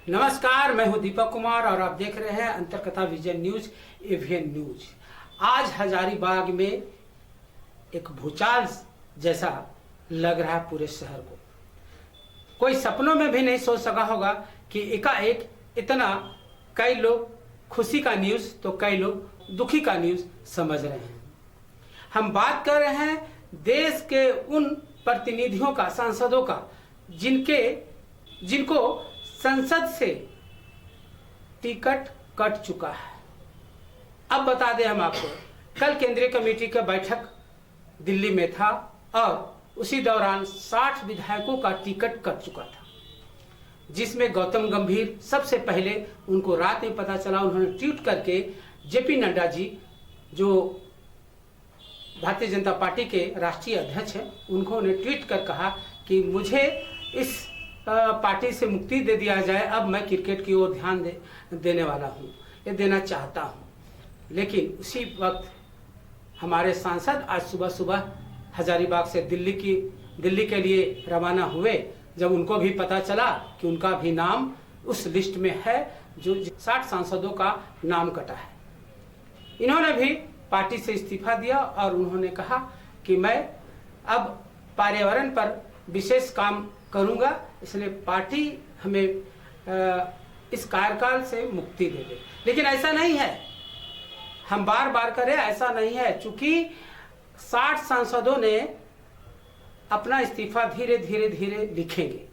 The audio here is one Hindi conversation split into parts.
नमस्कार, मैं हूं दीपक कुमार और आप देख रहे हैं अंतरकथा विजन न्यूज एवीएन न्यूज। आज हजारीबाग में एक भूचाल जैसा लग रहा है पूरे शहर को। कोई सपनों में भी नहीं सोच सका होगा कि एकाएक इतना कई लोग खुशी का न्यूज तो कई लोग दुखी का न्यूज समझ रहे हैं। हम बात कर रहे हैं देश के उन प्रतिनिधियों का, सांसदों का, जिनको संसद से टिकट कट चुका है। अब बता दें हम आपको, कल केंद्रीय कमेटी का बैठक दिल्ली में था और उसी दौरान 60 विधायकों का टिकट कट चुका था, जिसमें गौतम गंभीर सबसे पहले, उनको रात में पता चला, उन्होंने ट्वीट करके जेपी नड्डा जी जो भारतीय जनता पार्टी के राष्ट्रीय अध्यक्ष हैं, उन्होंने ट्वीट कर कहा कि मुझे इस पार्टी से मुक्ति दे दिया जाए, अब मैं क्रिकेट की ओर ध्यान देने वाला हूं, ये देना चाहता हूं। लेकिन उसी वक्त हमारे सांसद आज सुबह सुबह हजारीबाग से दिल्ली के लिए रवाना हुए, जब उनको भी पता चला कि उनका भी नाम उस लिस्ट में है जो 60 सांसदों का नाम कटा है। इन्होंने भी पार्टी से इस्तीफा दिया और उन्होंने कहा कि मैं अब पर्यावरण पर विशेष काम करूंगा, इसलिए पार्टी हमें इस कार्यकाल से मुक्ति दे दे। लेकिन ऐसा नहीं है, हम बार बार करें, ऐसा नहीं है। चूंकि 60 सांसदों ने अपना इस्तीफा धीरे धीरे लिखेंगे,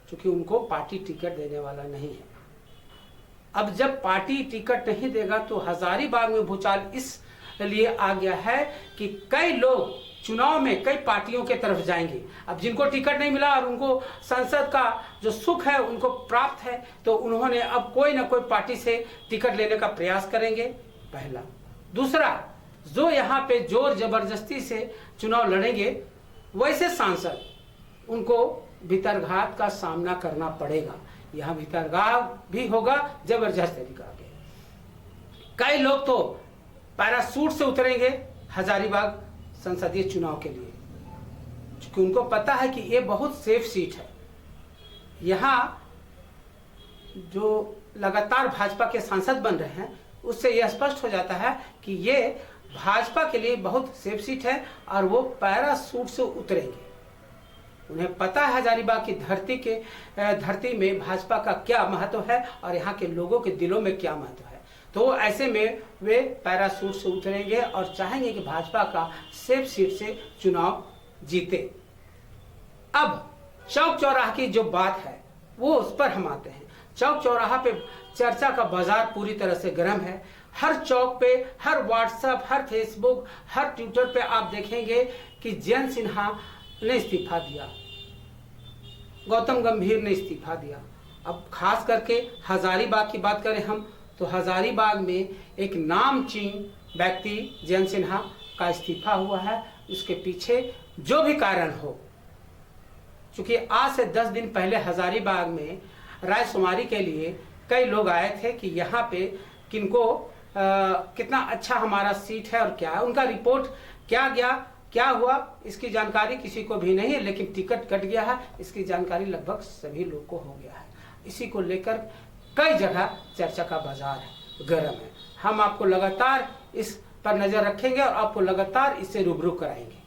चूंकि उनको पार्टी टिकट देने वाला नहीं है। अब जब पार्टी टिकट नहीं देगा तो हजारीबाग में भूचाल इस लिए आ गया है कि कई लोग चुनाव में कई पार्टियों के तरफ जाएंगे। अब जिनको टिकट नहीं मिला और उनको संसद का जो सुख है उनको प्राप्त है, तो उन्होंने अब कोई ना कोई पार्टी से टिकट लेने का प्रयास करेंगे, पहला। दूसरा, जो यहाँ पे जोर जबरदस्ती से चुनाव लड़ेंगे, वैसे सांसद, उनको भीतरघात का सामना करना पड़ेगा। यहाँ भीतरघात भी होगा जबरदस्त तरीका के। कई लोग तो पैराशूट से उतरेंगे हजारीबाग संसदीय चुनाव के लिए, क्योंकि उनको पता है कि ये बहुत सेफ सीट है। यहाँ जो लगातार भाजपा के सांसद बन रहे हैं, उससे यह स्पष्ट हो जाता है कि ये भाजपा के लिए बहुत सेफ सीट है और वो पैराशूट से उतरेंगे। उन्हें पता है हजारीबाग की धरती में भाजपा का क्या महत्व है और यहाँ के लोगों के दिलों में क्या महत्व है। तो ऐसे में वे पैराशूट से उतरेंगे और चाहेंगे कि भाजपा का सेफ सीट से चुनाव जीते। अब चौक चौराहा की जो बात है वो उस पर हम आते हैं। चौक चौराहा पे चर्चा का बाजार पूरी तरह से गर्म है। हर चौक पे, हर व्हाट्सएप, हर फेसबुक, हर ट्विटर पे आप देखेंगे कि जयंत सिन्हा ने इस्तीफा दिया, गौतम गंभीर ने इस्तीफा दिया। अब खास करके हजारीबाग की बात करें हम, तो हजारीबाग में एक नामचीन व्यक्ति जयंत सिन्हा का इस्तीफा हुआ है। उसके पीछे जो भी कारण हो, क्योंकि आज से 10 दिन पहले हजारीबाग में रायशुमारी के लिए कई लोग आए थे कि यहाँ पे कितना अच्छा हमारा सीट है और क्या है, उनका रिपोर्ट क्या हुआ इसकी जानकारी किसी को भी नहीं है, लेकिन टिकट कट गया है इसकी जानकारी लगभग सभी लोग को हो गया है। इसी को लेकर कई जगह चर्चा का बाजार है, गर्म है। हम आपको लगातार इस पर नजर रखेंगे और आपको लगातार इससे रूबरू कराएंगे।